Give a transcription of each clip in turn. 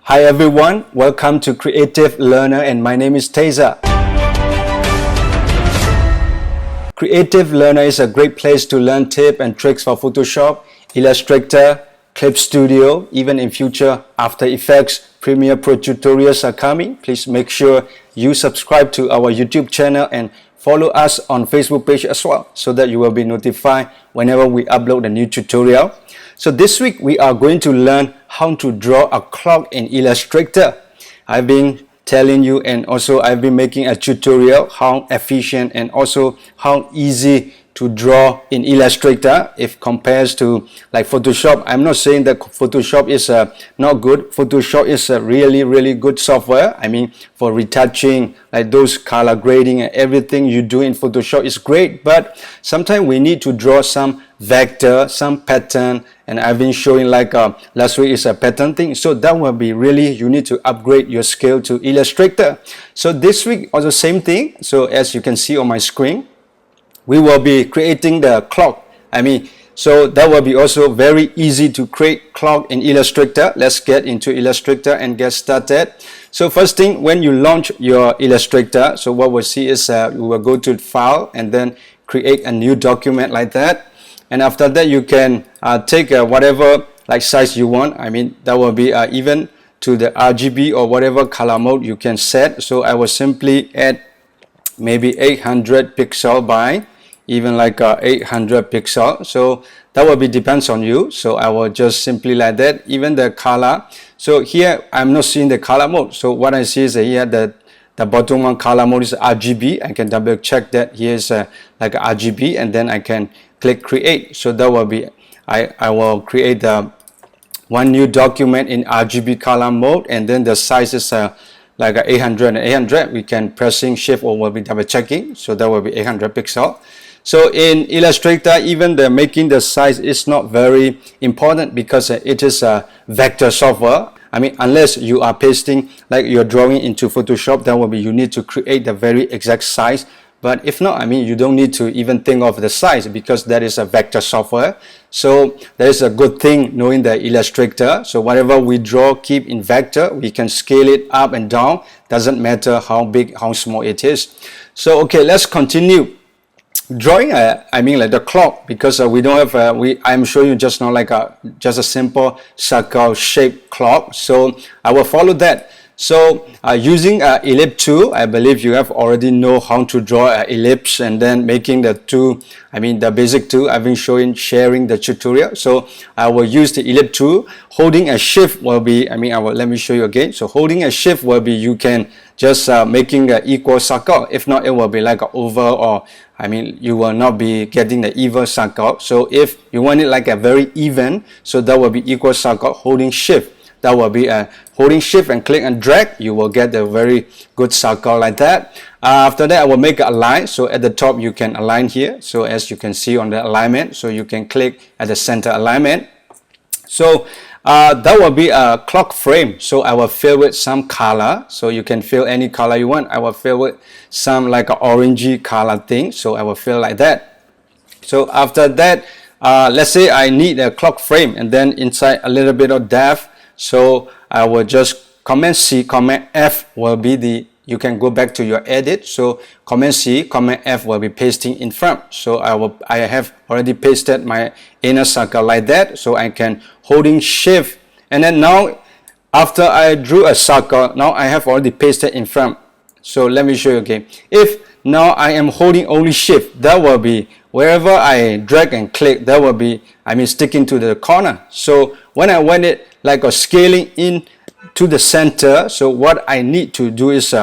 Hi everyone, welcome to Creative Learner and my name is Teza. Creative Learner is a great place to learn tips and tricks for Photoshop, Illustrator, Clip Studio, even in future After Effects, Premiere Pro tutorials are coming. Please make sure you subscribe to our YouTube channel and follow us on Facebook page as well so that you will be notified whenever we upload a new tutorial. So this week we are going to learn how to draw a clock in Illustrator. I've been telling you and also I've been making a tutorial how efficient and also how easy to draw in Illustrator if compares to like Photoshop. I'm not saying that Photoshop is not good. Photoshop is a really good software. I mean, for retouching, like those color grading and everything you do in Photoshop is great, but sometimes we need to draw some vector, some pattern, and I've been showing like last week is a pattern thing, so that will be really, you need to upgrade your skill to Illustrator. So this week also same thing. So as you can see on my screen, we will be creating the clock. So that will be also very easy to create clock in Illustrator. Let's get into Illustrator and get started. So first thing, when you launch your Illustrator, so what we'll see is you will go to File and then create a new document like that. And after that, you can take whatever like size you want. That will be even to the RGB or whatever color mode you can set. So I will simply add maybe 800 pixel by even like 800 pixel. So that will be depends on you. So I will just simply like that. Even the color. So here I'm not seeing the color mode. So what I see is here the bottom one color mode is RGB. I can double check that here's like RGB, and then I can click create. So that will be I will create the one new document in RGB color mode, and then the size is like 800 and 800. We can pressing shift or will be double checking. So that will be 800 pixel. So in Illustrator, even the making the size is not very important because it is a vector software. Unless you are pasting like you're drawing into Photoshop, that will be you need to create the very exact size. But if not, you don't need to even think of the size because that is a vector software. So that is a good thing knowing the Illustrator. So whatever we draw, keep in vector. We can scale it up and down. Doesn't matter how big, how small it is. So okay, let's continue drawing like the clock, because we don't have I'm showing you just now like just a simple circle shaped clock. So I will follow that. So using ellipse tool, I believe you have already know how to draw an ellipse, and then making the two, the basic tool I've been sharing the tutorial. So I will use the ellipse tool. Holding a shift will be, let me show you again. So holding a shift will be, you can just making an equal circle. If not, it will be like an oval, or you will not be getting the even circle. So if you want it like a very even, so that will be equal circle. Holding shift, that will be holding shift and click and drag, you will get a very good circle like that. After that, I will make a line. So at the top you can align here. So as you can see on the alignment, so you can click at the center alignment. So that will be a clock frame. So I will fill with some color. So you can fill any color you want. I will fill with some like an orangey color thing. So I will fill like that. So after that, let's say I need a clock frame, and then inside a little bit of depth. So I will just Command C, Command F will be the, you can go back to your edit. So Command C, Command F will be pasting in front. So I have already pasted my inner circle like that. So I can holding shift, and then now after I drew a circle, now I have already pasted in front. So let me show you again. If now I am holding only shift, that will be wherever I drag and click, that will be sticking to the corner. So when I want it like a scaling in to the center, so what I need to do is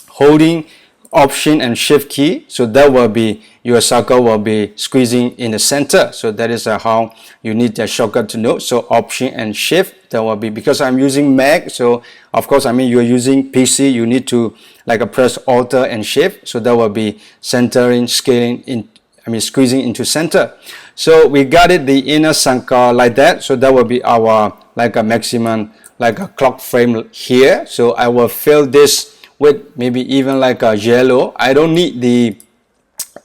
holding Option and Shift key. So that will be, your circle will be squeezing in the center. So that is how you need the shortcut to know. So Option and Shift, that will be, because I'm using Mac, so of course you're using PC, you need to like press Alt and Shift. So that will be centering, scaling in, squeezing into center. So we got it, the inner circle like that. So that will be our like a maximum like a clock frame here. So I will fill this with maybe even like a yellow. I don't need the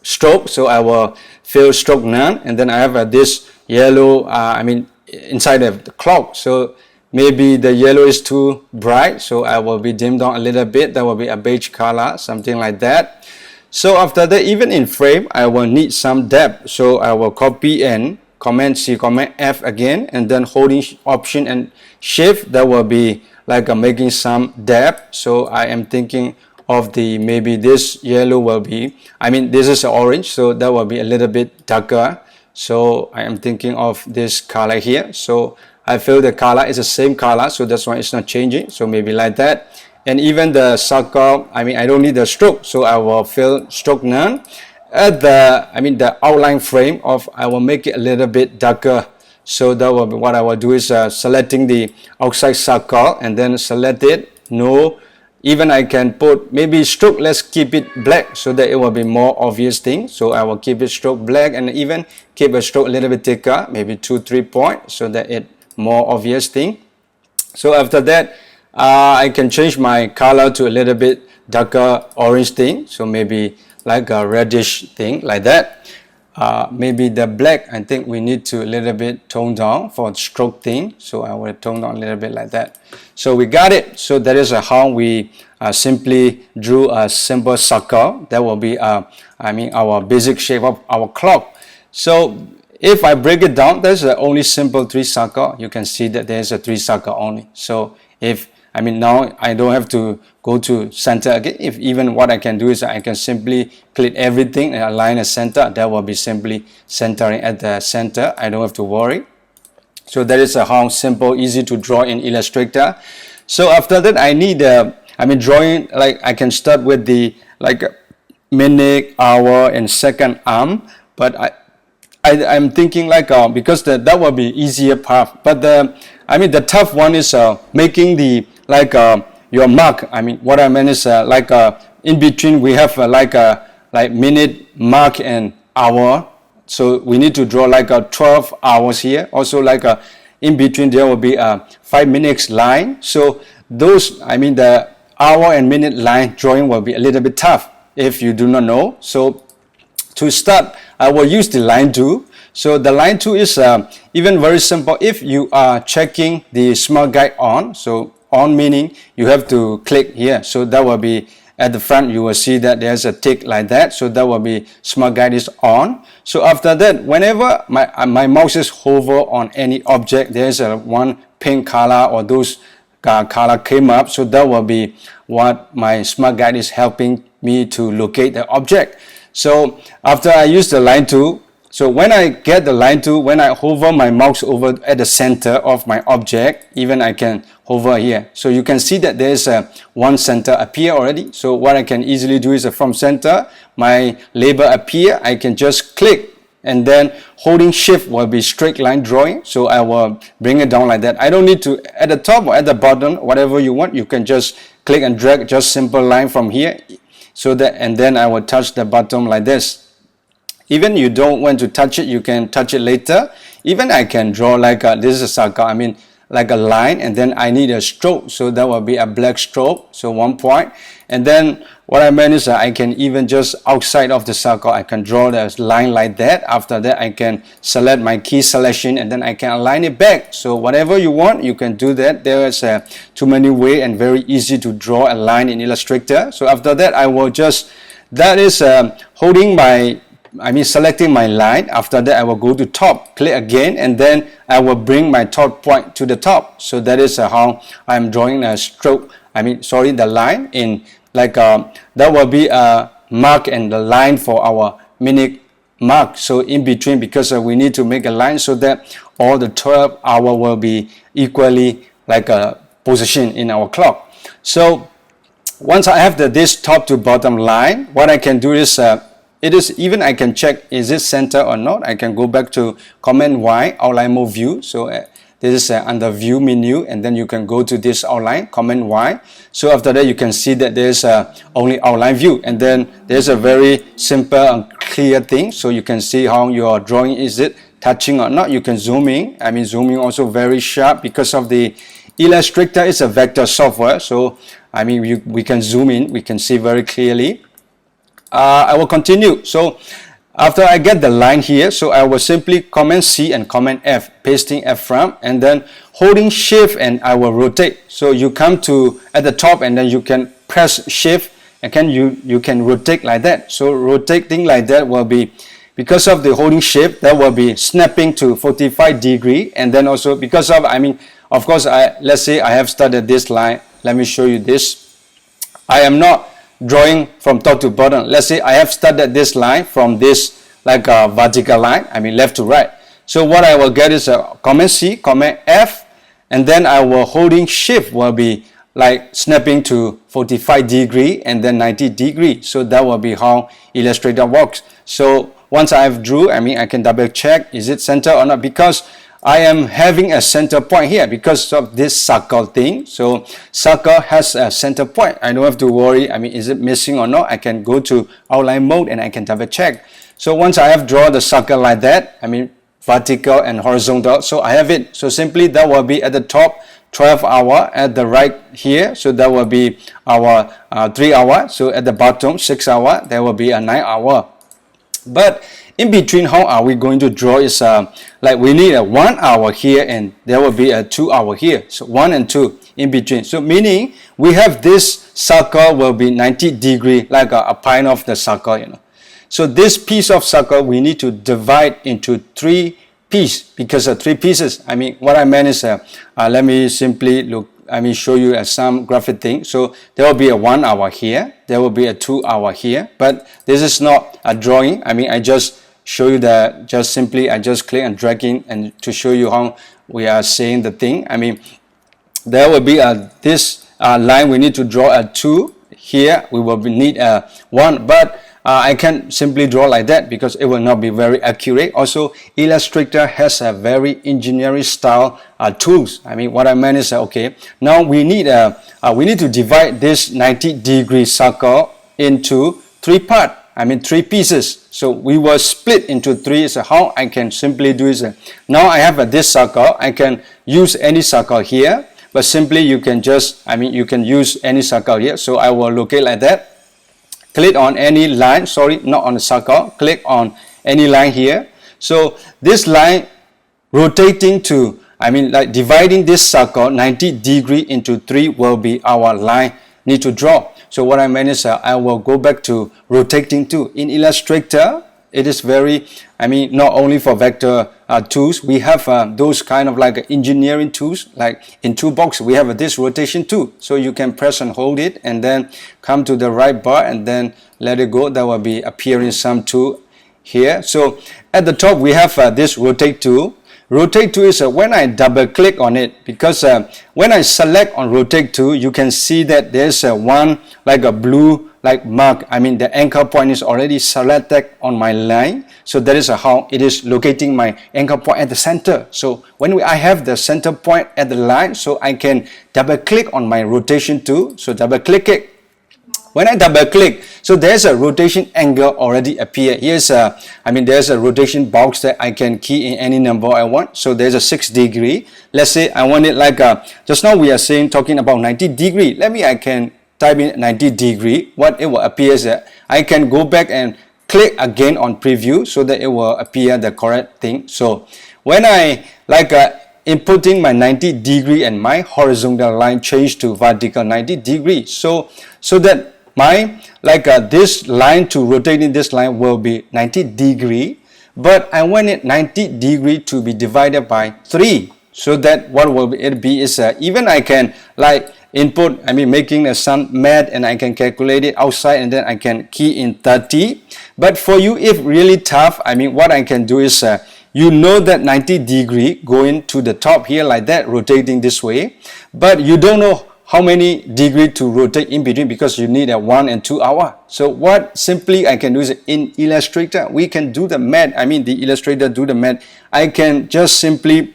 stroke, so I will fill stroke none, and then I have this yellow inside of the clock. So maybe the yellow is too bright, so I will be dimmed down a little bit. That will be a beige color, something like that. So after that, even in frame, I will need some depth. So I will copy and Command C, Command F again, and then holding Option and Shift, that will be like making some depth. So I am thinking of the, maybe this yellow will be, this is orange, so that will be a little bit darker. So I am thinking of this color here. So I feel the color is the same color, so that's why it's not changing. So maybe like that. And even the circle, I don't need the stroke, so I will fill stroke none. At the outline frame of, I will make it a little bit darker. So that will be what I will do is selecting the outside circle and then select it. No, even I can put maybe stroke, let's keep it black so that it will be more obvious thing. So I will keep it stroke black and even keep a stroke a little bit thicker, maybe 2-3 points, so that it more obvious thing. So after that, I can change my color to a little bit darker orange thing, so maybe like a reddish thing like that. Maybe the black, I think we need to a little bit tone down for stroke thing, so I will tone down a little bit like that. So we got it. So that is how we simply drew a simple circle. That will be our basic shape of our clock. So if I break it down, there's only simple 3 circle. You can see that there's a 3 circle only. So if now I don't have to go to center again. If even what I can do is I can simply click everything and align a center. That will be simply centering at the center. I don't have to worry. So that is how simple, easy to draw in Illustrator. So after that, I need drawing, like I can start with the minute, hour, and second arm. But I'm thinking because that will be easier part. But the tough one is making the your mark. What I meant is in between we have like minute, mark, and hour. So we need to draw 12 hours here. Also in between there will be a 5 minutes line. So those, the hour and minute line drawing will be a little bit tough if you do not know. So to start, I will use the line tool. So the line tool is even very simple. If you are checking the Smart Guide on, so on meaning you have to click here. So that will be at the front, you will see that there's a tick like that. So that will be Smart Guide is on. So after that, whenever my mouse is hover on any object, there's one pink color or those color came up. So that will be what my Smart Guide is helping me to locate the object. So after I use the line tool, so when I get the line tool, when I hover my mouse over at the center of my object, even I can hover here. So you can see that there's one center appear already. So what I can easily do is from center, my label appear. I can just click and then holding shift will be straight line drawing. So I will bring it down like that. I don't need to at the top or at the bottom, whatever you want. You can just click and drag just simple line from here. So that, and then I will touch the bottom like this. Even you don't want to touch it, you can touch it later. Even I can draw this is a circle, like a line, and then I need a stroke, so that will be a black stroke, so 1 point. And then what I meant is I can even just outside of the circle, I can draw the line like that. After that, I can select my key selection and then I can align it back. So whatever you want, you can do that. There is too many ways and very easy to draw a line in Illustrator. So after that, I will just, that is holding my, selecting my line. After that, I will go to top, click again, and then I will bring my top point to the top. So that is how I'm drawing a stroke, the line in that will be a mark and the line for our minute mark. So in between, because we need to make a line so that all the 12 hour will be equally a position in our clock. So once I have this top to bottom line, what I can do is it is even I can check is it center or not. I can go back to Command Y, outline mode view. So this is under view menu, and then you can go to this outline, Command Y. So after that, you can see that there's only outline view, and then there's a very simple and clear thing. So you can see how your drawing is it touching or not. You can zoom in. Zooming also very sharp because of the Illustrator is a vector software. So we can zoom in. We can see very clearly. I will continue. So After I get the line here, so I will simply Command C and Command F, pasting F from, and then holding Shift and I will rotate. So you come to at the top and then you can press Shift and you can rotate like that. So rotating like that will be, because of the holding Shift, that will be snapping to 45 degree, and then also because of, of course, let's say I have started this line. Let me show you this. I am not drawing from top to bottom. Let's say I have started this line from this like a vertical line, left to right. So what I will get is a Command C, Command F, and then I will holding Shift will be like snapping to 45 degree and then 90 degree. So that will be how Illustrator works. So once I have drew, I can double check is it center or not, because I am having a center point here because of this circle thing. So circle has a center point. I don't have to worry, is it missing or not? I can go to outline mode and I can double check. So once I have drawn the circle like that, vertical and horizontal, so I have it. So simply that will be at the top 12 hour, at the right here, so that will be our 3 hour. So at the bottom 6 hour, there will be a 9 hour. But in between, how are we going to draw is like we need a 1 hour here and there will be a 2 hour here. So 1 and 2 in between. So meaning we have this circle will be 90 degree, like a pine of the circle, So this piece of circle we need to divide into 3 pieces, because of 3 pieces. What I meant is let me simply look. Show you some graphic thing. So there will be a 1 hour here, there will be a 2 hour here, but this is not a drawing. I just show you that, just simply I just click and dragging and to show you how we are saying the thing. There will be this line we need to draw a 2 here, we will need a 1, but I can simply draw like that because it will not be very accurate. Also, Illustrator has a very engineering style tools. What I meant is okay, now we need to divide this 90 degree circle into 3 parts. 3 pieces. So we will split into 3. So how I can simply do is now I have this circle. I can use any circle here, but simply you can just you can use any circle here. So I will locate like that. Click on any line, sorry, not on the circle, click on any line here. So this line rotating to, like dividing this circle 90 degree into 3 will be our line need to draw. So what I meant is I will go back to rotating to. In Illustrator, it is very, not only for vector tools, we have those kind of like engineering tools, like in toolbox, we have this rotation tool. So you can press and hold it and then come to the right bar and then let it go. That will be appearing some tool here. So at the top, we have this rotate tool. Rotate tool is when I double click on it, because when I select on rotate tool, you can see that there's one like a blue like mark. The anchor point is already selected on my line. So that is how it is locating my anchor point at the center. So when I have the center point at the line, so I can double click on my rotation tool. So double click it. When I double click, so there's a rotation angle already appear. Here's there's a rotation box that I can key in any number I want. So there's a 6 degree. Let's say I want it like just now we are talking about 90 degree. I can type in 90 degree. What it will appear is that I can go back and click again on preview so that it will appear the correct thing. So when I inputting my 90 degree and my horizontal line change to vertical 90 degree. So that my this line to rotating this line will be 90 degree, but I want it 90 degree to be divided by 3. So that what will it be is even I can input, making some math and I can calculate it outside and then I can key in 30. But for you, if really tough, what I can do is you know that 90 degree going to the top here like that, rotating this way, but you don't know how many degree to rotate in between because you need a 1 and 2 hour. So what simply I can do is in Illustrator, we can do the math. The Illustrator do the math. I can just simply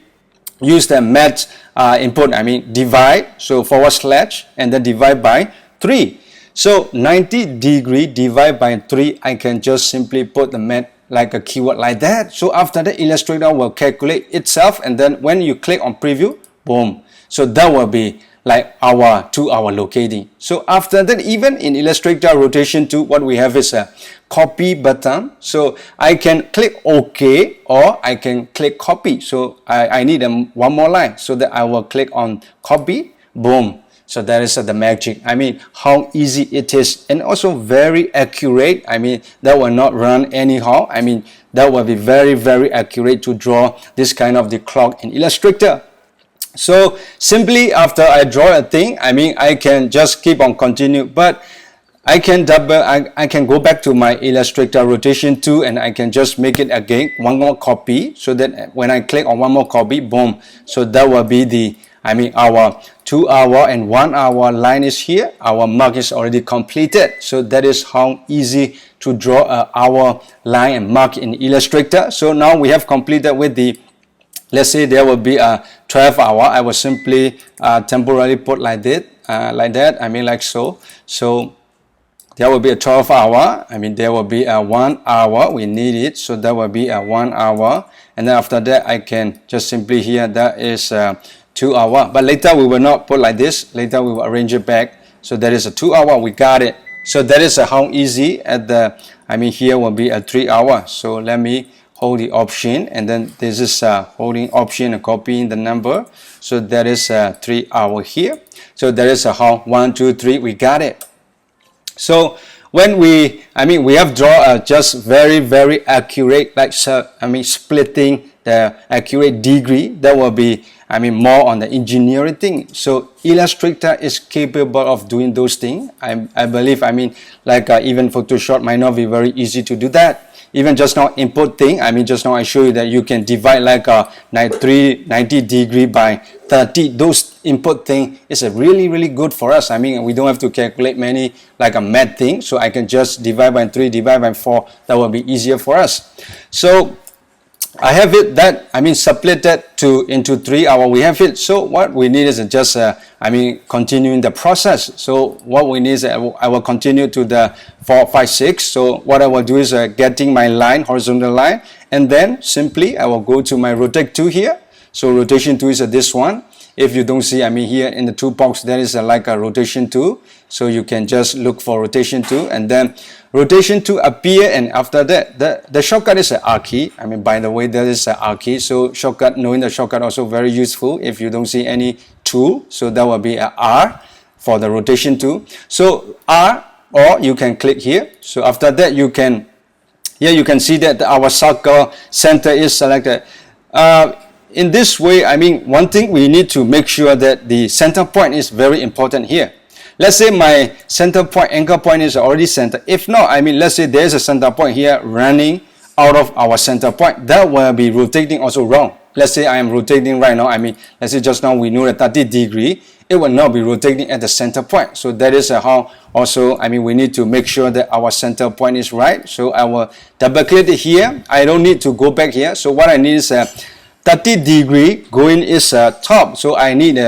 use the math input, divide, so / and then divide by 3. So 90 degree divide by 3, I can just simply put the math like a keyword like that. So after that, Illustrator will calculate itself, and then when you click on preview, boom. So that will be like our 2 hour locating. So after that, even in Illustrator rotation 2, what we have is a copy button. So I can click OK or I can click copy. So I need one more line, so that I will click on copy, boom. So that is the magic. I mean, how easy it is, and also very accurate. I mean, that will not run anyhow. I mean, that will be very, very accurate to draw this kind of the clock in Illustrator. So simply after I draw a thing, I mean, I can just keep on continue, but I can go back to my Illustrator rotation 2 and I can just make it again, one more copy, so that when I click on one more copy, boom. So that will be the, I mean, our 2 hour and 1 hour line is here. Our mark is already completed. So that is how easy to draw an hour line and mark in Illustrator. So now we have completed with the, let's say there will be a 12 hour. I will simply temporarily put like that. I mean, like so. So there will be a 12 hour. I mean, there will be a 1 hour. We need it. So that will be a 1 hour. And then after that, I can just simply here, that is 2 hour. But later we will not put like this. Later we will arrange it back. So that is a 2 hour. We got it. So that is how easy at the, I mean, here will be a 3 hour. So let me hold the option, and then this is holding option and copying the number. So that is 3 hour here. So that is how 1, 2, 3, we got it. So when we have drawn just very, very accurate, like, I mean, splitting the accurate degree, that will be, I mean, more on the engineering thing. So Illustrator is capable of doing those things. I believe, I mean, like even Photoshop might not be very easy to do that. Even just now input thing, I mean, just now I show you that you can divide like a 90 degree by 30. Those input thing is a really, really good for us. I mean, we don't have to calculate many like a math thing. So I can just divide by 3, divide by 4. That will be easier for us. So I have it that, I mean, split that into 3 hour. We have it. So what we need is just, I mean, continuing the process. So what we need is I will continue to the 4, 5, 6. So what I will do is getting my line, horizontal line, and then simply I will go to my rotate 2 here. So rotation 2 is this one. If you don't see, I mean, here in the toolbox, there is like a rotation 2. So you can just look for rotation 2, and then rotation 2 appear, and after that, the shortcut is an R key. I mean, by the way, there is an R key. So shortcut, knowing the shortcut also very useful if you don't see any tool. So that will be an R for the rotation 2. So R, or you can click here. So after that, you can, here you can see that our circle center is selected. In this way, I mean, one thing we need to make sure that the center point is very important here. Let's say my center point, anchor point is already centered. If not, I mean, let's say there's a center point here running out of our center point. That will be rotating also wrong. Let's say I am rotating right now. I mean, let's say just now we know that 30 degree. It will not be rotating at the center point. So that is how also, I mean, we need to make sure that our center point is right. So I will double click it here. I don't need to go back here. So what I need is 30 degree going is top. So I need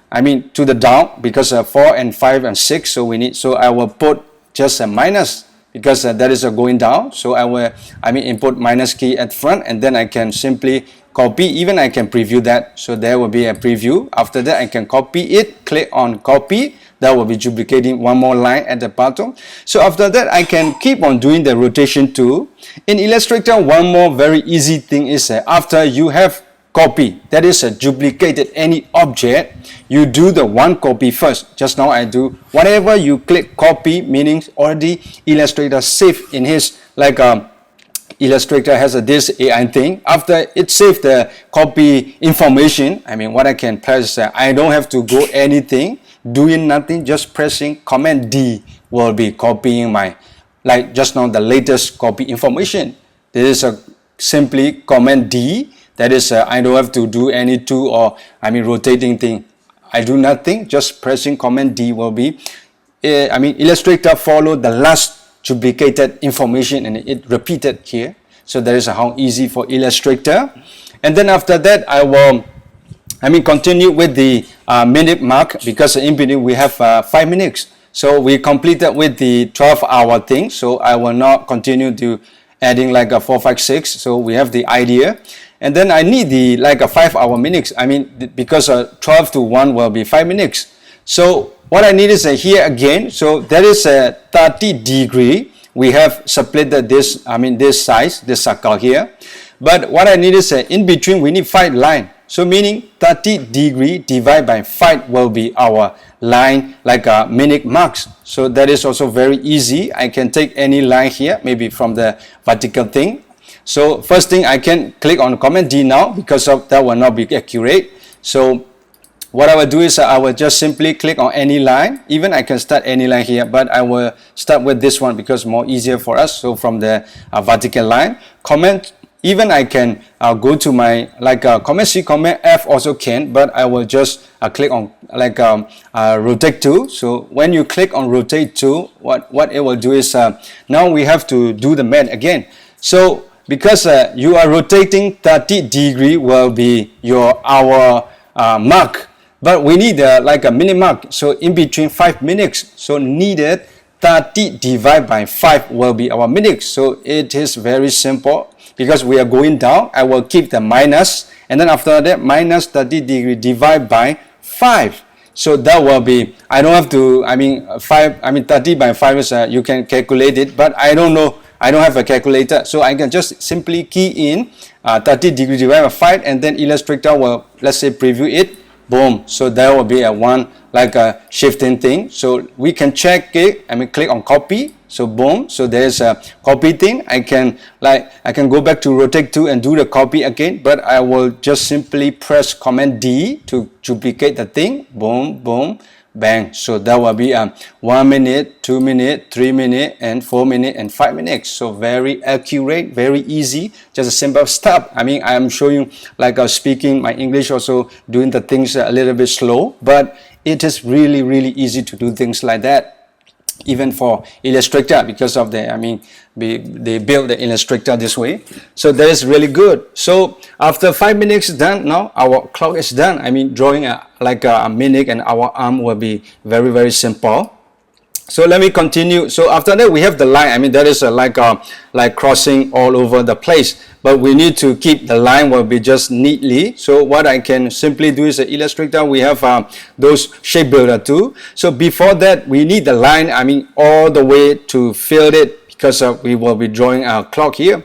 I mean, to the down, because 4 and 5 and 6, so we need, so I will put just a minus, because that is going down. So I will, I mean, input minus key at front, and then I can simply copy. Even I can preview that. So there will be a preview. After that, I can copy it, click on copy. That will be duplicating one more line at the bottom. So after that, I can keep on doing the rotation 2. In Illustrator, one more very easy thing is after you have copy, that is duplicated any object, you do the one copy first. Just now I do, whatever you click copy, meaning already Illustrator save in his, like Illustrator has this AI thing. After it saved the copy information, I mean, what I can press, I don't have to go anything, doing nothing, just pressing Command D will be copying my, like just now the latest copy information. This is simply Command D. That is, I don't have to do any tool or, I mean, rotating thing. I do nothing, just pressing Command D will be, I mean, Illustrator follow the last duplicated information and it repeated here. So that is how easy for Illustrator. And then after that, I will, I mean, continue with the minute mark, because in between we have 5 minutes. So we completed with the 12-hour thing. So I will not continue to adding like a 4, 5, 6. So we have the idea. And then I need the like a 5 hour minutes. I mean, because 12 to 1 will be 5 minutes. So what I need is here again. So there is a 30 degree. We have split this, this size, this circle here. But what I need is in between we need 5 line. So meaning 30 degree divided by 5 will be our line, like a minute marks. So that is also very easy. I can take any line here, maybe from the vertical thing. So first thing, I can click on Command D now, because of that will not be accurate. So what I will do is I will just simply click on any line. Even I can start any line here, but I will start with this one because more easier for us. So from the vertical line, even I can go to my Command C, Command F also can, but I will just click on rotate tool. So when you click on rotate tool, what it will do is now we have to do the math again. So because you are rotating 30 degree will be our mark, but we need like a minute mark. So in between 5 minutes, so needed 30 divided by 5 will be our minutes. So it is very simple. Because we are going down, I will keep the minus, and then after that minus 30 degree divided by 5. So that will be, I don't have to, 30 by 5 is you can calculate it, but I don't know, I don't have a calculator, so I can just simply key in 30 degree divided by 5, and then Illustrator will, let's say, preview it. Boom. So there will be a shifting thing. So we can check it. Click on copy. So boom. So there's a copy thing. I can go back to rotate tool and do the copy again. But I will just simply press Command D to duplicate the thing. Boom, boom, bang. So that will be 1 minute, 2 minutes, 3 minutes, and 4 minutes, and 5 minutes. So very accurate, very easy, just a simple step. I am showing speaking my English, also doing the things a little bit slow, but it is really, really easy to do things like that. Even for Illustrator, because of the, they built the Illustrator this way. So that is really good. So after 5 minutes done, now our clock is done. Drawing a minute and our arm will be very, very simple. So let me continue. So after that we have the line. That is like crossing all over the place. But we need to keep the line will be just neatly. So what I can simply do is Illustrator, we have those shape builder too. So before that we need the line, all the way to fill it, because we will be drawing our clock here.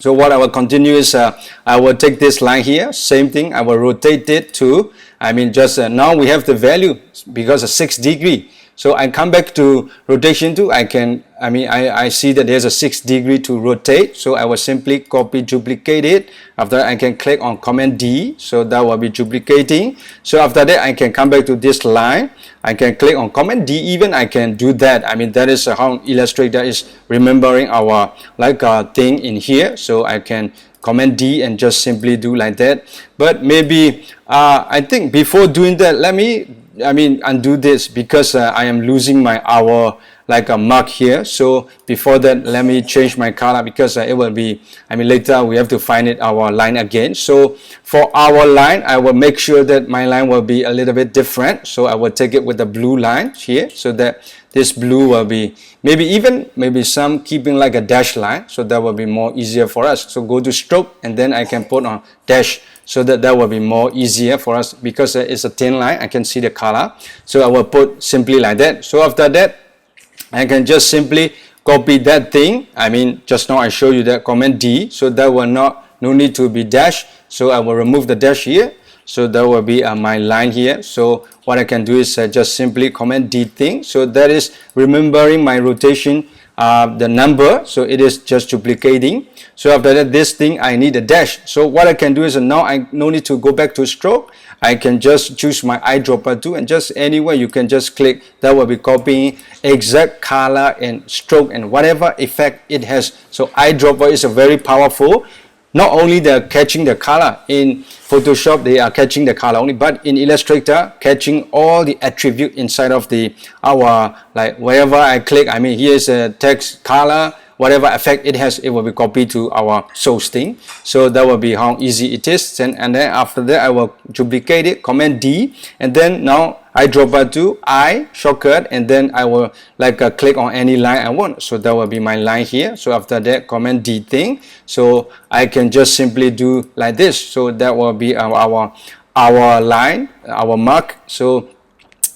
So what I will continue is I will take this line here, same thing, I will rotate it to, now we have the value because of 6 degree. So I come back to rotation tool. I see that there's a 6 degree to rotate. So I will simply copy, duplicate it. After that, I can click on Command D. So that will be duplicating. So after that, I can come back to this line. I can click on Command D. Even I can do that. That is how Illustrator is remembering our thing in here. So I can Command D and just simply do like that. But maybe I think before doing that, let me undo this, because I am losing my hour mark here. So before that, let me change my color, because it will be, later we have to find it our line again. So for our line, I will make sure that my line will be a little bit different. So I will take it with the blue line here, so that this blue will be maybe some keeping like a dash line, so that will be more easier for us. So go to stroke, and then I can put on dash, so that will be more easier for us, because it's a thin line. I can see the color, so I will put simply like that. So after that, I can just simply copy that thing. Just now I show you that Command D, so that will no need to be dash. So I will remove the dash here. So that will be my line here. So what I can do is just simply Command D thing. So that is remembering my rotation, the number. So it is just duplicating. So after that, this thing I need a dash. So what I can do is now I no need to go back to stroke. I can just choose my eyedropper tool, and just anywhere you can just click. That will be copying exact color and stroke and whatever effect it has. So eyedropper is a very powerful. Not only they're catching the color in Photoshop, they are catching the color only, but in Illustrator, catching all the attribute inside of wherever I click. Here's a text, color, whatever effect it has, it will be copied to our source thing. So that will be how easy it is. And then after that, I will duplicate it, Command D, and then now eyedropper to I shortcut, and then I will click on any line I want. So that will be my line here. So after that, Command D thing. So I can just simply do like this. So that will be our line, our mark. So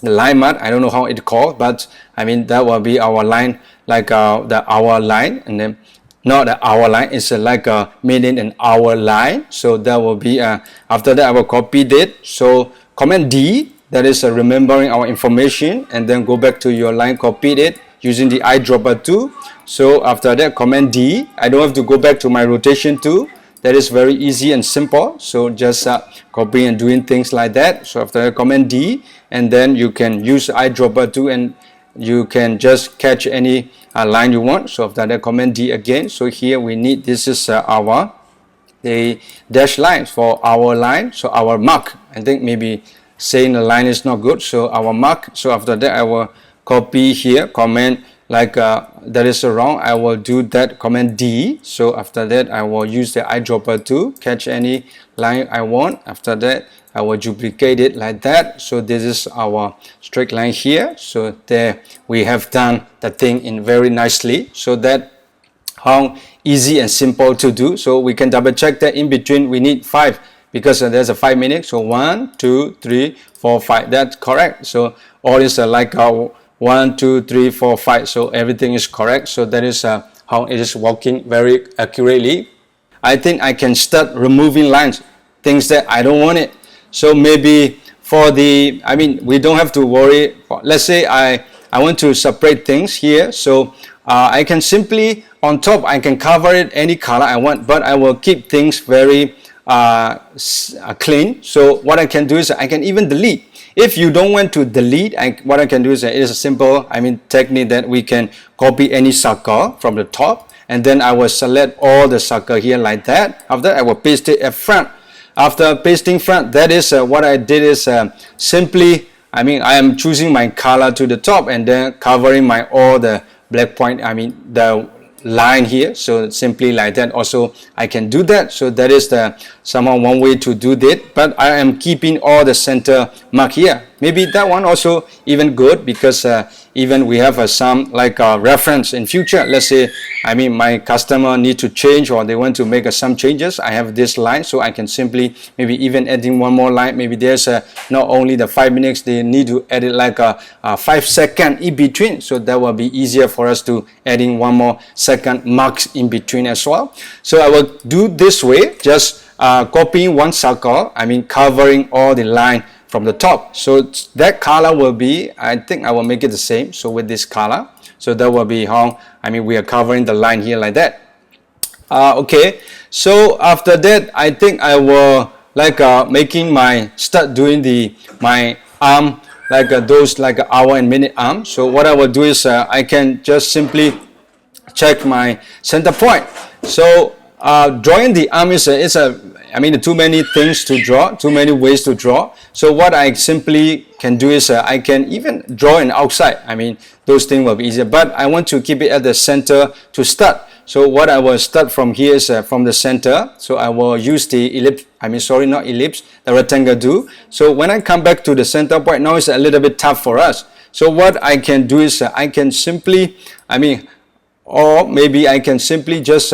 the line mark. I don't know how it called, but I mean that will be our line, like the hour line, and then not the hour line, it's like a minute and hour line. So that will be after that I will copy it. So Command D, that is remembering our information, and then go back to your line, copy it using the eyedropper tool. So after that, Command D, I don't have to go back to my rotation tool. That is very easy and simple. So just copying and doing things like that. So after that, Command D, and then you can use eyedropper tool, and you can just catch any line you want. So after that, Command D again. So here we need, this is the dash lines for our line. So our mark, I think maybe saying the line is not good. So our mark. So after that, I will copy here, Command, like that is wrong, I will do that, Command D. So after that, I will use the eyedropper to catch any line I want. After that, I will duplicate it like that. So this is our straight line here. So there we have done the thing in very nicely. So that how easy and simple to do. So we can double check that in between we need 5, because there's a 5 minutes. So 1, 2, 3, 4, 5. That's correct. So all is like 1, 2, 3, 4, 5. So everything is correct. So that is how it is working very accurately. I think I can start removing lines, things that I don't want it. So maybe for the, I mean, we don't have to worry. Let's say I want to separate things here. So I can simply, on top, I can cover it any color I want, but I will keep things very clean. So what I can do is I can even delete. If you don't want to delete, what I can do is it is a simple, technique that we can copy any circle from the top, and then I will select all the circle here like that. After that, I will paste it at front. After pasting front, that is what I did is simply, I am choosing my color to the top and then covering my all the black point, the line here. So simply like that also I can do that. So that is the somehow one way to do that, but I am keeping all the center mark here. Maybe that one also even good, because even we have some like reference in future. Let's say my customer need to change, or they want to make some changes. I have this line, so I can simply maybe even adding one more line. Maybe there's not only the 5 minutes, they need to add it like a 5 second in between. So that will be easier for us to adding one more second marks in between as well. So I will do this way, just copying one circle, covering all the line from the top. So that color will be, I think I will make it the same. So with this color, so that will be how, we are covering the line here like that. Okay, so after that, I think I will like making my, start doing my arm, like those like hour and minute arm. So what I will do is I can just simply check my center point. So drawing the arm is too many things to draw, too many ways to draw. So what I simply can do is I can even draw an outside. Those things will be easier, but I want to keep it at the center to start. So what I will start from here is from the center. So I will use the ellipse, not ellipse, the rectangle tool. So when I come back to the center point, now it's a little bit tough for us. So what I can do is I can simply, or maybe I can simply just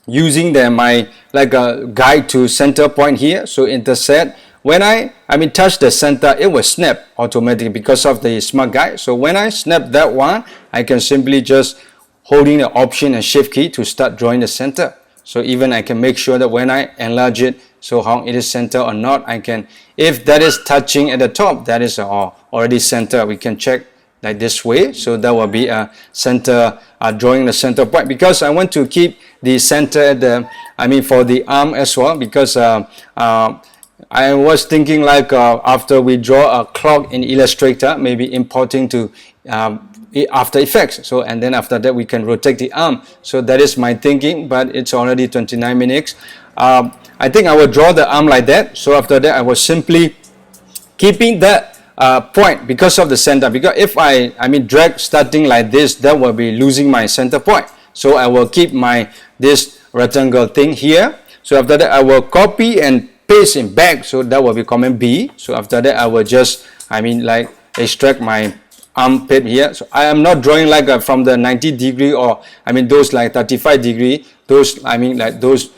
using my like a guide to center point here. So intersect, when I touch the center, it will snap automatically because of the smart guide. So when I snap that one, I can simply just holding the Option and Shift key to start drawing the center. So even I can make sure that when I enlarge it, so how it is center or not, I can, if that is touching at the top, that is already center. We can check like this way. So that will be a center, drawing the center point, because I want to keep the center at the, for the arm as well, because I was thinking like after we draw a clock in Illustrator, maybe importing to After Effects. So, and then after that we can rotate the arm. So that is my thinking, but it's already 29 minutes. I think I will draw the arm like that. So after that I was simply keeping that point because of the center, because if I drag starting like this, that will be losing my center point. So I will keep my this rectangle thing here. So after that I will copy and paste it back. So that will be Command B. So after that I will just like extract my armpit here. So I am not drawing like from the 90 degree or those like 35 degree, those like those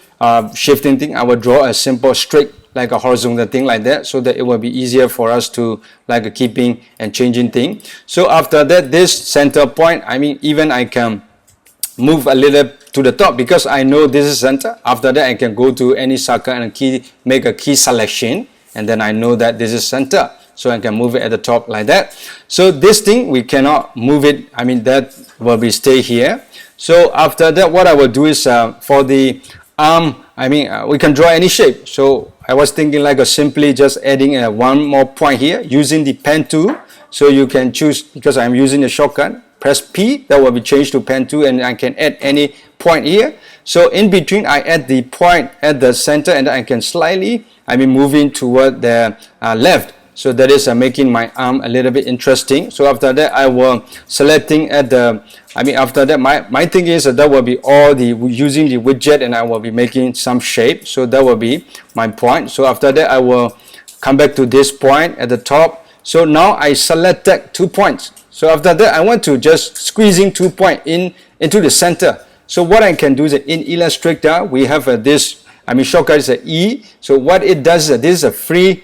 shifting thing. I will draw a simple straight like a horizontal thing like that, so that it will be easier for us to like a keeping and changing thing. So after that, this center point, I mean, even I can move a little to the top because I know this is center. After that, I can go to any circle and make a key selection, and then I know that this is center. So I can move it at the top like that. So this thing, we cannot move it. I mean, that will be stay here. So after that, what I will do is for the arm, I mean, we can draw any shape. So I was thinking like simply just adding one more point here using the pen tool. So you can choose, because I'm using the shortcut, press P, that will be changed to pen tool, and I can add any point here. So in between, I add the point at the center, and I can slightly, I mean, moving toward the left. So that is making my arm a little bit interesting. So after that, I will selecting at the, I mean, after that, my thing is that will be all the, using the widget, and I will be making some shape. So that will be my point. So after that, I will come back to this point at the top. So now I selected 2 points. So after that, I want to just squeezing 2 points into the center. So what I can do is that in Illustrator, we have this, I mean, shortcut is E. So what it does is this is a free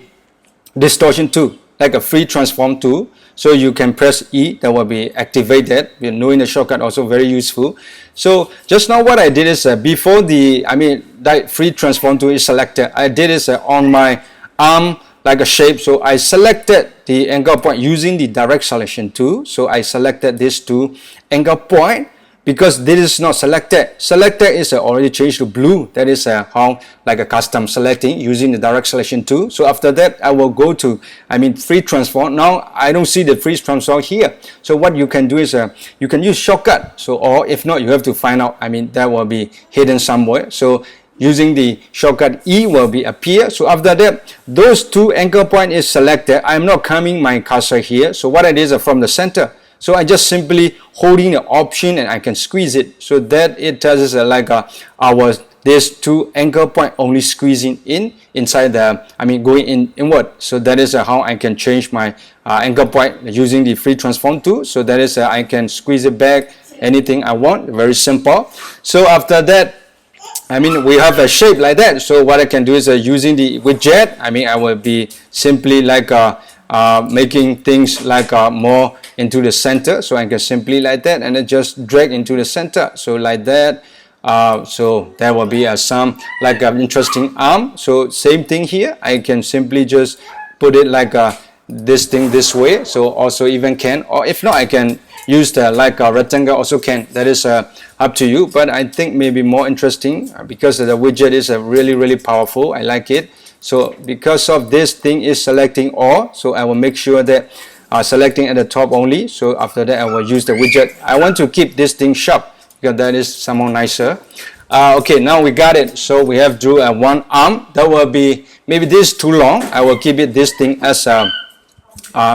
distortion tool, like a free transform tool. So you can press E, that will be activated. Knowing the shortcut also very useful. So just now what I did is before the, I mean, that free transform tool is selected, I did is on my arm like a shape. So I selected the anchor point using the direct selection tool. So I selected this to anchor point. Because this is not selected. Selected is already changed to blue. That is how like a custom selecting using the direct selection tool. So after that, I will go to, I mean, free transform. Now I don't see the free transform here. So what you can do is you can use shortcut. So, or if not, you have to find out, I mean, that will be hidden somewhere. So using the shortcut E will be appear. So after that, those two anchor point is selected. I'm not coming my cursor here. So what it is from the center. So I just simply holding the option, and I can squeeze it, so that it does like our this two anchor point only squeezing inside the, I mean, going inward. So that is how I can change my anchor point using the free transform tool. So that is I can squeeze it back anything I want. Very simple. So after that, I mean, we have a shape like that. So what I can do is using the widget, I mean, I will be simply like making things like more into the center. So I can simply like that, and then just drag into the center. So like that. So there will be some like an interesting arm. So same thing here. I can simply just put it like this thing this way. So also even can, or if not, I can use the like a rectangle also can. That is up to you. But I think maybe more interesting because the widget is really powerful. I like it. So because of this thing is selecting all, so I will make sure that selecting at the top only. So after that, I will use the widget. I want to keep this thing sharp because that is somehow nicer. Okay, now we got it. So we have drew one arm. That will be, maybe this is too long. I will keep it this thing as a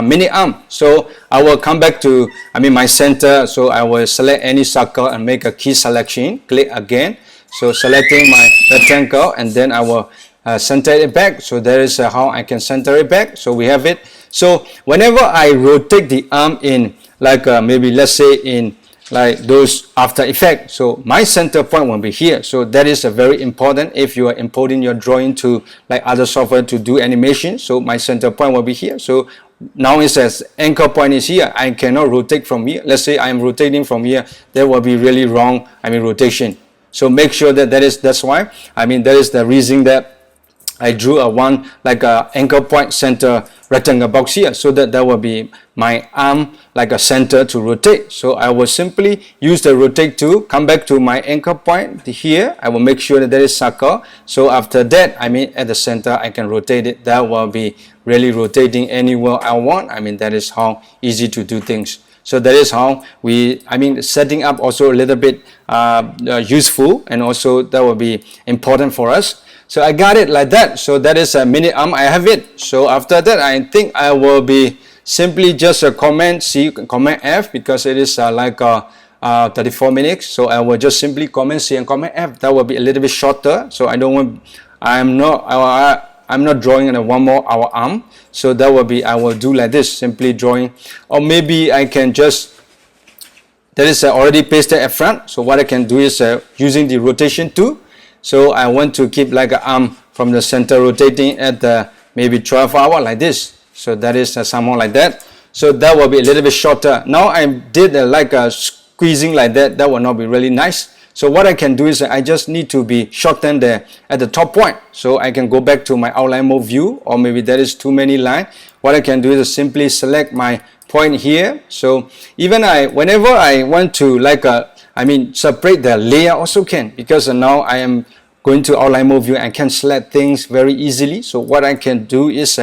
mini arm. So I will come back to, I mean, my center. So I will select any circle and make a key selection. Click again. So selecting my rectangle, and then I will center it back. So that is how I can center it back. So we have it. So whenever I rotate the arm in, like maybe let's say in like those After Effects, so my center point will be here. So that is very important if you are importing your drawing to like other software to do animation. So my center point will be here. So now it says anchor point is here. I cannot rotate from here. Let's say I am rotating from here, that will be really wrong, I mean, rotation. So make sure that that's why, I mean, that is the reason that I drew a one like a anchor point center rectangle box here, so that will be my arm like a center to rotate. So I will simply use the rotate tool, come back to my anchor point here. I will make sure that there is circle. So after that, I mean, at the center, I can rotate it. That will be really rotating anywhere I want. I mean, that is how easy to do things. So that is how we, I mean, setting up also a little bit useful, and also that will be important for us. So I got it like that. So that is a mini arm. I have it. So after that, I think I will be simply just a Command C, Command F, because it is like 34 minutes. So I will just simply Command C and Command F. That will be a little bit shorter. So I don't want, I'm not drawing a 1 more hour arm. So that will be, I will do like this, simply drawing, or maybe I can just, that is already pasted at front. So what I can do is using the rotation tool. So I want to keep like an arm from the center rotating at the maybe 12 hour like this. So that is somehow like that. So that will be a little bit shorter. Now I did like a squeezing like that. That will not be really nice. So what I can do is I just need to be shortened there at the top point. So I can go back to my outline mode view, or maybe there is too many lines. What I can do is simply select my point here. So even whenever I want to like separate the layer also can, because now I am going to outline mode view and can select things very easily. So what I can do is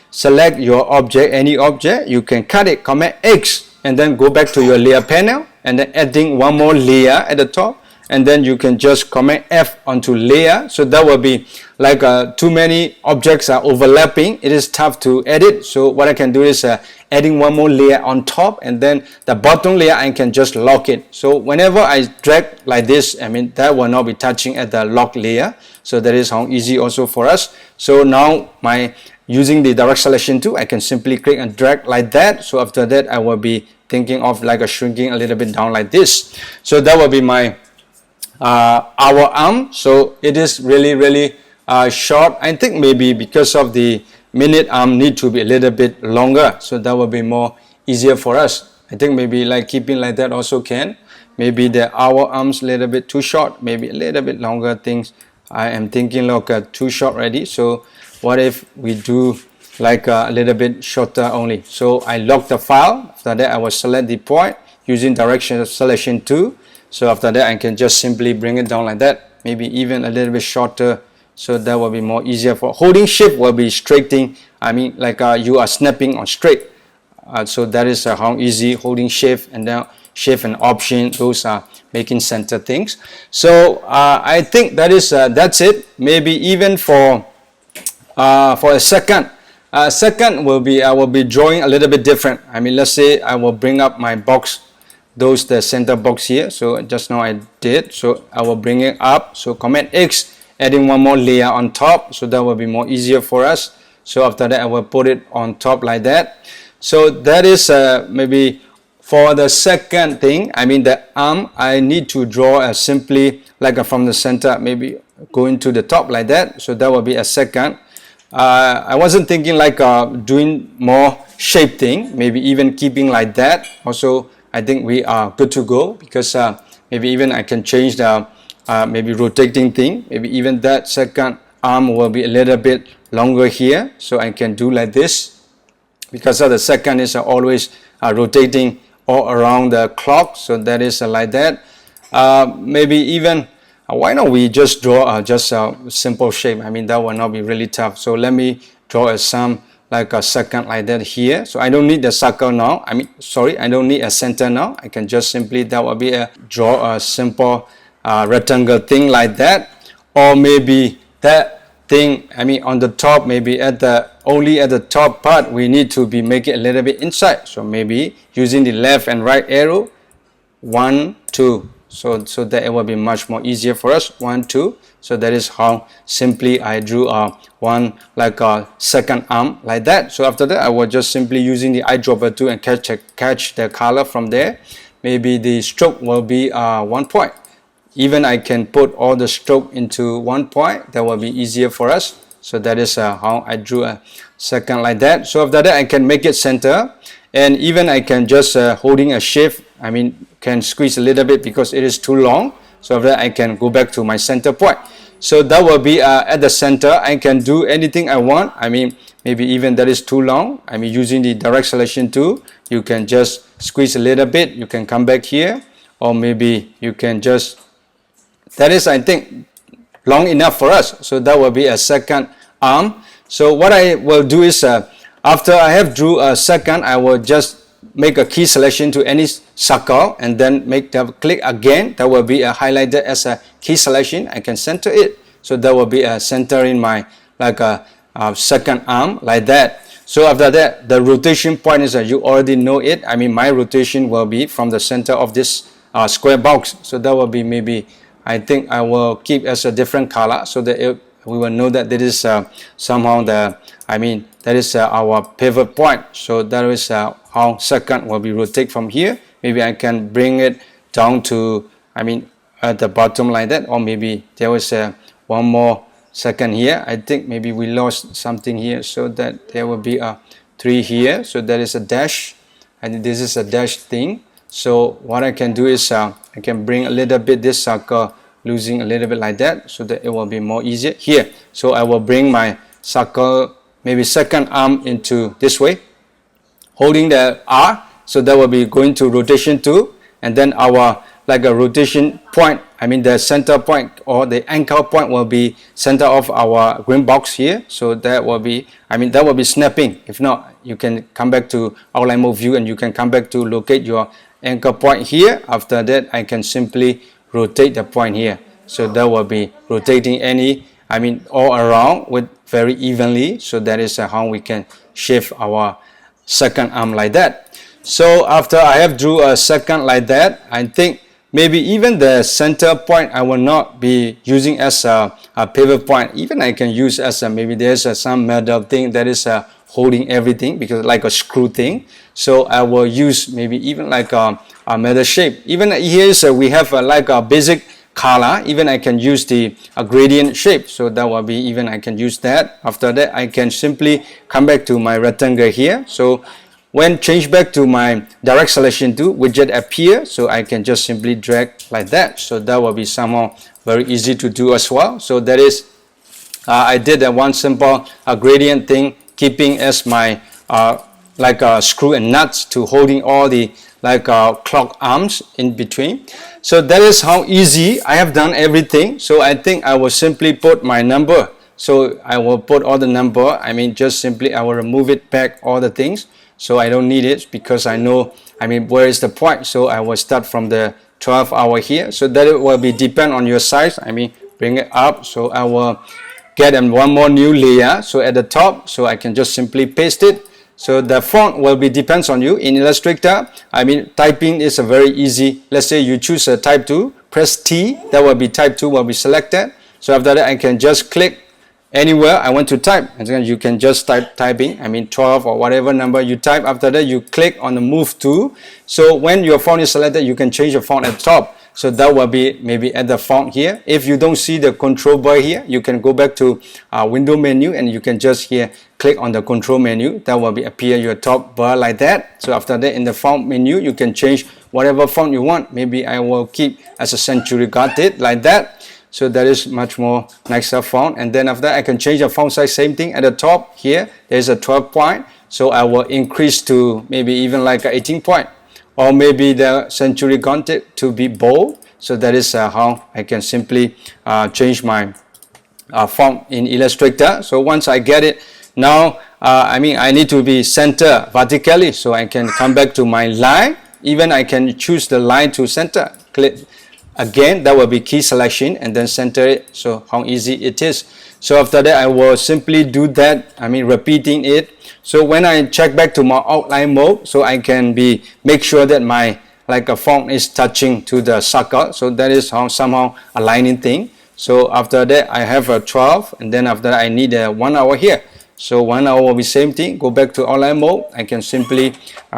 select your object, any object, you can cut it, Command X, and then go back to your layer panel, and then adding one more layer at the top, and then you can just Command F onto layer. So that will be like too many objects are overlapping. It is tough to edit. So what I can do is adding one more layer on top, and then the bottom layer I can just lock it. So whenever I drag like this, that will not be touching at the lock layer. So that is how easy also for us. So now using the direct selection tool, I can simply click and drag like that. So after that, I will be thinking of like a shrinking a little bit down like this. So that will be my our arm. So it is really short. I think maybe because of the minute arm need to be a little bit longer, so that will be more easier for us. I think maybe like keeping like that also can. Maybe the hour arms a little bit too short, maybe a little bit longer things. I am thinking like too short already. So what if we do like a little bit shorter only? So I lock the file. After that, I will select the point using direction selection tool. So after that, I can just simply bring it down like that, maybe even a little bit shorter. So that will be more easier for holding shift will be straightening. Like you are snapping on straight. So that is how easy holding shift, and then shift and option, those are making center things. So I think that is that's it. Maybe even for a second. Second will be I will be drawing a little bit different. Let's say I will bring up my box, the center box here. So just now I did. So I will bring it up. So Command X, adding one more layer on top. So that will be more easier for us. So after that, I will put it on top like that. So that is maybe for the second thing. The arm, I need to draw simply like from the center, maybe going to the top like that. So that will be a second. I wasn't thinking like doing more shape thing, maybe even keeping like that. Also, I think we are good to go, because maybe even I can change the maybe rotating thing. Maybe even that second arm will be a little bit longer here. So I can do like this, because the second is always rotating all around the clock. So that is like that. Maybe even why not we just draw just a simple shape? That will not be really tough. So let me draw some like a second like that here. So I don't need the circle now. I don't need a center now. I can just simply, that will be draw a simple rectangle thing like that. Or maybe that thing, on the top, maybe only at the top part, we need to be make it a little bit inside. So maybe using the left and right arrow, 1, 2. So that it will be much more easier for us. 1, 2. So that is how simply I drew one like a second arm like that. So after that, I was just simply using the eyedropper tool and catch the color from there. Maybe the stroke will be 1 point. Even I can put all the stroke into 1 point. That will be easier for us. So that is how I drew a second like that. So after that, I can make it center, and even I can just holding a shift, can squeeze a little bit because it is too long. So after that, I can go back to my center point. So that will be at the center. I can do anything I want. Maybe even that is too long. Using the direct selection tool, you can just squeeze a little bit. You can come back here, or maybe you can just, that is, I think, long enough for us. So that will be a second arm. So what I will do is after I have drew a second, I will just make a key selection to any circle, and then make the click again. That will be highlighted as a key selection. I can center it. So that will be a center in my like a second arm like that. So after that, the rotation point is you already know it. My rotation will be from the center of this square box. So that will be maybe, I think I will keep as a different color, so that we will know that that is somehow that is our pivot point. So that is how second will be rotate from here. Maybe I can bring it down to, at the bottom like that, or maybe there was one more second here. I think maybe we lost something here, so that there will be a 3 here, so that is a dash, and this is a dash thing. So what I can do is I can bring a little bit this circle, losing a little bit like that, so that it will be more easier here. So I will bring my circle, maybe second arm into this way, holding the R, so that will be going to rotation 2, and then our like a rotation point, I mean the center point or the anchor point will be center of our green box here. So that will be, I mean that will be snapping. If not, you can come back to outline mode view and you can come back to locate your anchor point here. After that, I can simply rotate the point here. So that will be rotating all around with very evenly. So that is how we can shift our second arm like that. So after I have drew a second like that, I think maybe even the center point I will not be using as a pivot point. Even I can use as maybe there's some metal thing that is holding everything, because like a screw thing. So I will use maybe even like a metal shape. Even here we have like a basic color. Even I can use the gradient shape. So that will be, even I can use that. After that, I can simply come back to my rectangle here. So when change back to my direct selection tool, widget appear, so I can just simply drag like that. So that will be somehow very easy to do as well. So that is, I did one simple gradient thing, keeping as my like screw and nuts to holding all the like clock arms in between. So that is how easy I have done everything. So I think I will simply put my number. So I will put all the number, just simply I will remove it back, all the things. So I don't need it, because I know, where is the point. So I will start from the 12 hour here. So that it will be depend on your size. Bring it up. So I will get one more new layer. So at the top, so I can just simply paste it. So the font will be depends on you. In Illustrator, typing is a very easy. Let's say you choose a type 2, press T, that will be type 2 will be selected. So after that, I can just click anywhere I want to type, and then you can just typing 12 or whatever number you type. After that, you click on the move tool. So when your font is selected, you can change the font at the top. So that will be maybe at the font here. If you don't see the control bar here, you can go back to window menu, and you can just here click on the control menu. That will be appear your top bar like that. So after that, in the font menu, you can change whatever font you want. Maybe I will keep as a Century Gothic like that. So that is much more nicer font. And then after that, I can change the font size. Same thing at the top here. There's a 12 point. So I will increase to maybe even like a 18 point. Or maybe the Century Gothic to be bold. So that is how I can simply change my font in Illustrator. So once I get it, now I need to be center vertically. So I can come back to my line. Even I can choose the line to center. Click. Again, that will be key selection and then center it. So how easy it is. So after that, I will simply do that. Repeating it. So when I check back to my outline mode, so I can make sure that my like a font is touching to the circle. So that is how somehow aligning thing. So after that, I have a 12, and then after that, I need a 1 hour here. So 1 hour will be same thing. Go back to outline mode. I can simply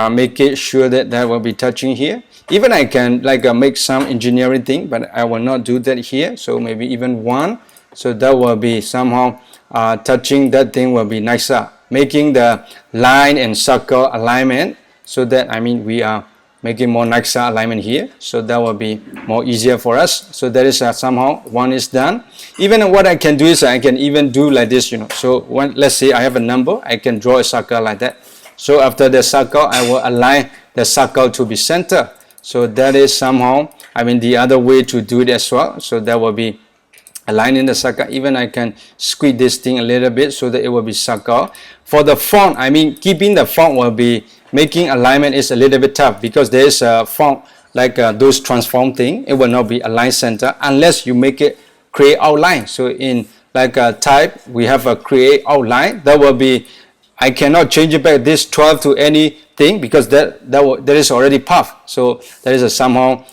make it sure that that will be touching here. Even I can like make some engineering thing, but I will not do that here. So maybe even 1. So that will be somehow touching that thing will be nicer. Making the line and circle alignment, so that we are making more nicer alignment here. So that will be more easier for us. So that is somehow 1 is done. Even what I can do is I can even do like this, So let's say I have a number, I can draw a circle like that. So after the circle, I will align the circle to be center. So that is somehow, the other way to do it as well. So that will be aligning the circle. Even I can squeeze this thing a little bit so that it will be circle. For the font, keeping the font will be making alignment is a little bit tough, because there is a font like those transform thing. It will not be aligned center unless you make it create outline. So in like a type, we have a create outline. That will be, I cannot change it back this 12 to anything, because that is already path. So that is somehow,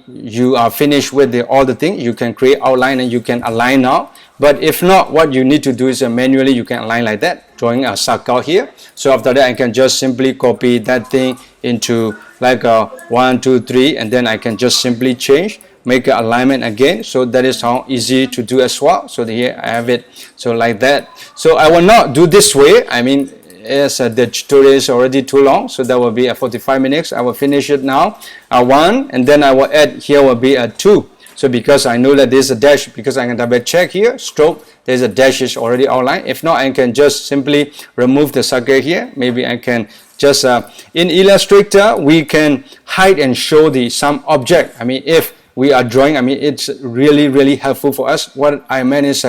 you are finished with all the things. You can create outline and you can align now. But if not, what you need to do is manually you can align like that, drawing a circle here. So after that, I can just simply copy that thing into like a 1, 2, 3, and then I can just simply change, make an alignment again. So that is how easy to do as well. So here I have it. So like that. So I will not do this way. I mean, as the tutorial is already too long, so that will be a 45 minutes. I will finish it now. A 1, and then I will add here will be a 2. So because I know that there's a dash, because I can double check here, stroke, there's a dash is already outlined. If not, I can just simply remove the circle here. Maybe I can just, in Illustrator, we can hide and show some object. I mean, if we are drawing, I mean, it's really helpful for us. What I meant is,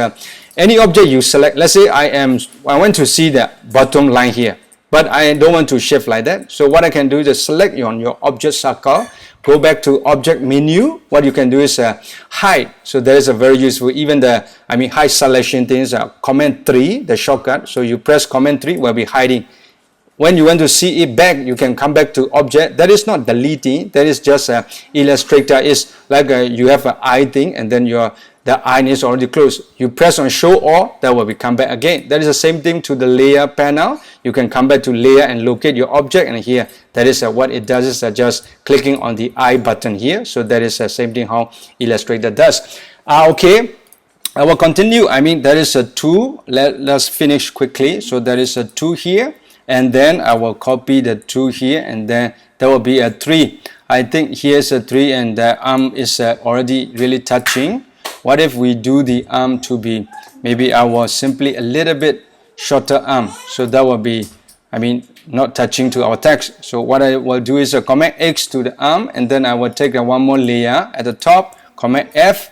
any object you select, let's say I want to see the bottom line here, but I don't want to shift like that. So what I can do is just select on your object circle, go back to object menu. What you can do is hide. So that is a very useful, even the, hide selection things, command 3, the shortcut. So you press command 3, will be hiding. When you want to see it back, you can come back to object. That is not deleting, that is just Illustrator. Is like you have an eye thing, and then the eye is already closed. You press on show all, that will be come back again. That is the same thing to the layer panel. You can come back to layer and locate your object, and here that is what it does is just clicking on the eye button here. So that is the same thing how Illustrator does. Okay, I will continue. That is a 2. Let's finish quickly. So there is a 2 here, and then I will copy the 2 here, and then there will be a 3. I think here's a 3, and the arm is already really touching. What if we do the arm to be, maybe I will simply a little bit shorter arm. So that will be, not touching to our text. So what I will do is a Command X to the arm, and then I will take one more layer at the top, Command F.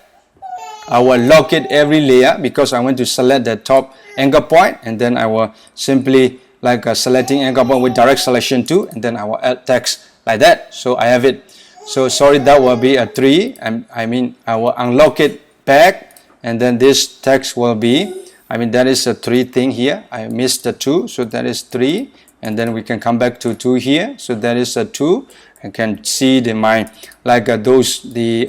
I will lock it every layer because I want to select the top anchor point, and then I will simply like selecting anchor point with direct selection 2, and then I will add text like that. So I have it. So sorry, that will be a 3. I will unlock it back, and then this text will be, that is a 3 thing here. I missed the 2, so that is 3, and then we can come back to 2 here. So that is a 2. I can see the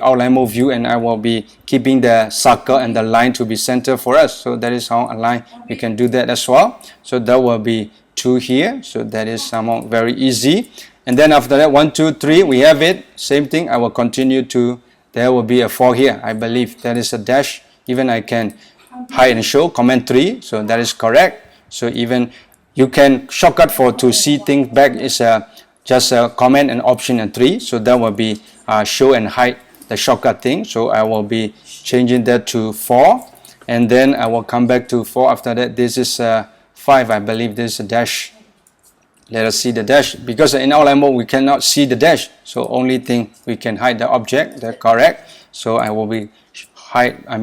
outline mode view, and I will be keeping the circle and the line to be center for us. So that is how align. We can do that as well. So that will be 2 here. So that is somehow very easy. And then after that, 1, 2, 3, we have it. Same thing. I will continue to. There will be a 4 here. I believe that is a dash. Even I can hide and show command 3. So that is correct. So even you can shortcut for to see things back is just a command and option and 3. So that will be show and hide the shortcut thing. So I will be changing that to 4, and then I will come back to 4. After that, this is 5. I believe this is a dash. Let us see the dash, because in outline mode we cannot see the dash. So only thing we can hide the object. That's correct. So I will be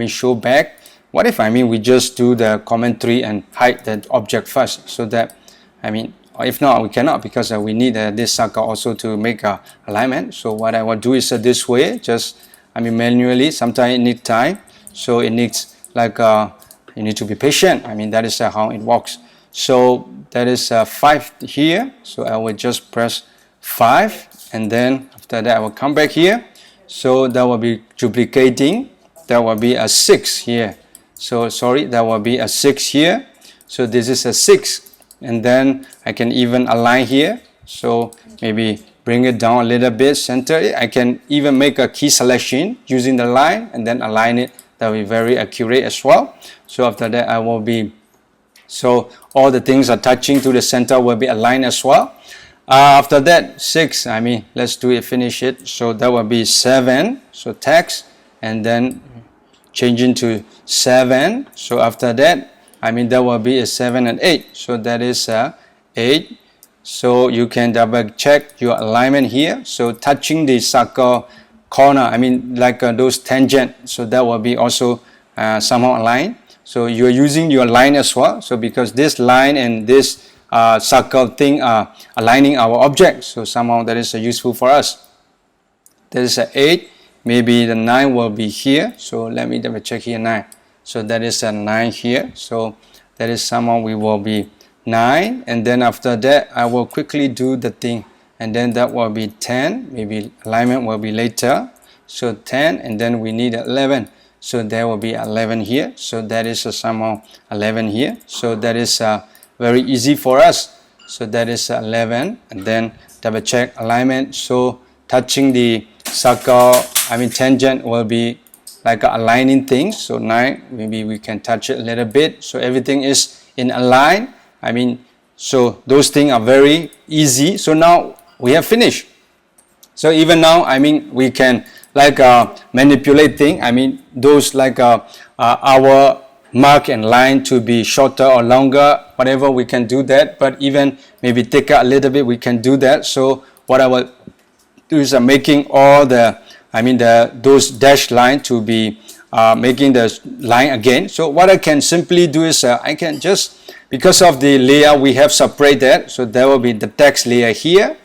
show back. What if we just do the command 3 and hide the object first? So that if not, we cannot, because we need this circle also to make a alignment. So what I will do is this way, just manually. Sometimes it needs time, so it needs like you need to be patient. That is how it works. So that is 5 here. So I will just press 5, and then after that I will come back here. So that will be duplicating. That will be a 6 here. So sorry, that will be a 6 here. So this is a 6. And then I can even align here. So maybe bring it down a little bit, center it. I can even make a key selection using the line and then align it. That will be very accurate as well. So after that I will be, so all the things are touching to the center will be aligned as well. After that 6, let's do it, finish it. So that will be 7. So text, and then changing to 7. So after that, that will be a 7 and 8. So that is 8. So you can double check your alignment here. So touching the circle corner, like those tangent. So that will be also somehow aligned. So you're using your line as well. So because this line and this circle thing are aligning our object. So somehow that is useful for us. That is 8. Maybe the 9 will be here. So let me double check here 9. So that is a 9 here. So that is somehow we will be 9. And then after that, I will quickly do the thing. And then that will be 10. Maybe alignment will be later. So 10, and then we need 11. So there will be 11 here. So that is somehow 11 here. So that is very easy for us. So that is 11, and then double check alignment. So touching the circle, tangent will be like aligning things. So 9, maybe we can touch it a little bit. So everything is in align. So those things are very easy. So now we have finished. So even now, we can like manipulate things. Those like our mark and line to be shorter or longer, whatever, we can do that. But even maybe take out a little bit, we can do that. So what I will do is making all the those dashed line to be making the line again. So what I can simply do is I can just, because of the layer we have separate that, so there will be the text layer here,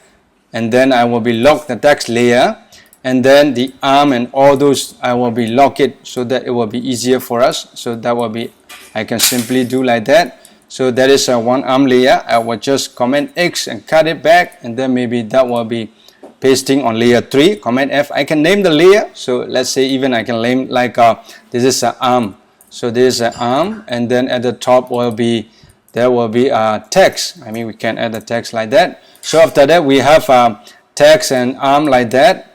and then I will be lock the text layer, and then the arm and all those I will be lock it so that it will be easier for us. So that will be, I can simply do like that. So that is a one arm layer. I will just Command X and cut it back, and then maybe that will be pasting on layer 3. Command F, I can name the layer. So let's say even I can name like this is an arm. So this is an arm, and then at the top will be, there will be a text. We can add the text like that. So after that we have text and arm like that,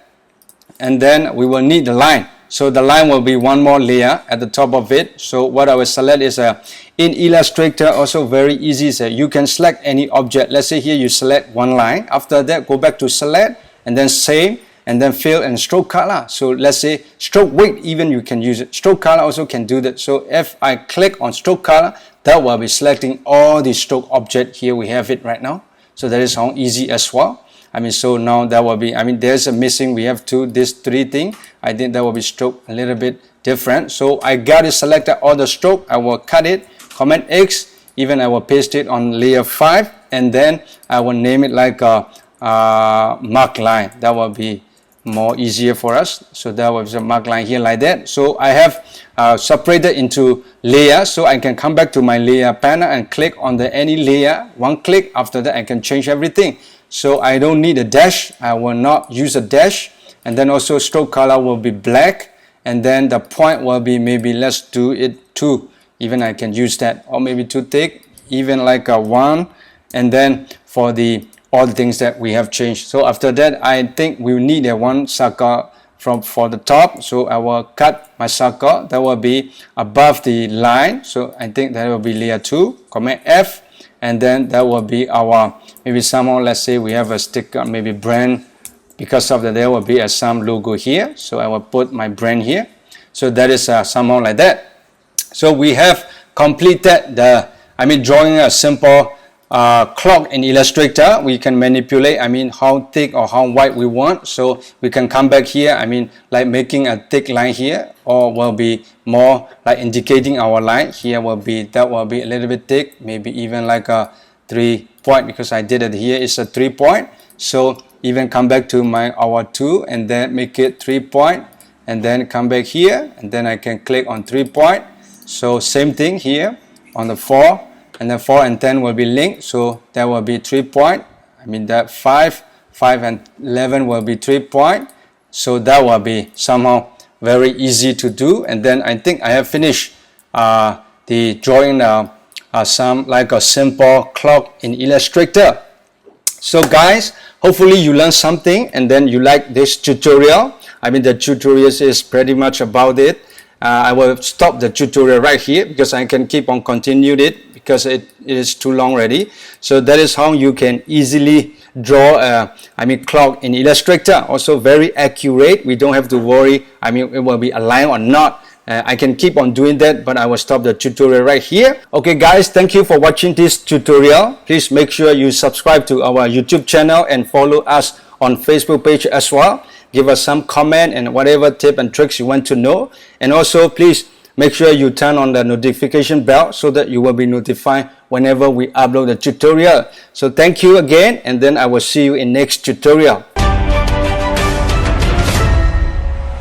and then we will need the line. So the line will be one more layer at the top of it. So what I will select is in Illustrator, also very easy. So you can select any object. Let's say here you select one line. After that, go back to select, and then save, and then fill and stroke color. So let's say stroke weight, even you can use it. Stroke color also can do that. So if I click on stroke color, that will be selecting all the stroke object. Here we have it right now. So that is how easy as well. So now that will be, there's a missing, we have this 3 thing. I think that will be stroke a little bit different. So I got it selected all the stroke. I will cut it, Command X, even I will paste it on layer 5, and then I will name it like a mark line. That will be more easier for us. So that was a mark line here like that. So I have separated into layers, so I can come back to my layer panel and click on the any layer. One click, after that I can change everything. So I don't need a dash. I will not use a dash. And then also stroke color will be black, and then the point will be, maybe let's do it 2. Even I can use that, or maybe too thick, even like a 1. And then for the all the things that we have changed. So after that, I think we need a one circle for the top. So I will cut my circle. That will be above the line. So I think that will be layer 2. Command F, and then that will be our, maybe somehow, let's say we have a sticker, maybe brand. Because of that, there will be some logo here. So I will put my brand here. So that is somehow like that. So we have completed the, drawing a simple clock in Illustrator. We can manipulate, how thick or how wide we want. So we can come back here, like making a thick line here, or will be more like indicating our line. Here will be, that will be a little bit thick, maybe even like a 3 point, because I did it here, it's a 3 point. So even come back to our 2, and then make it 3 point, and then come back here, and then I can click on 3 point. So same thing here on the 4, and then 4 and 10 will be linked, so that will be 3 point. That 5 and 11 will be 3 point. So that will be somehow very easy to do. And then I think I have finished the drawing some like a simple clock in Illustrator. So guys, hopefully you learned something, and then you like this tutorial. The tutorial is pretty much about it. I will stop the tutorial right here, because I can keep on continuing it, because it is too long already. So that is how you can easily draw a clock in Illustrator. Also very accurate. We don't have to worry it will be aligned or not. I can keep on doing that, but I will stop the tutorial right here. Okay guys, thank you for watching this tutorial. Please make sure you subscribe to our YouTube channel and follow us on Facebook page as well. Give us some comment and whatever tip and tricks you want to know. And also please make sure you turn on the notification bell so that you will be notified whenever we upload the tutorial. So thank you again, and then I will see you in next tutorial.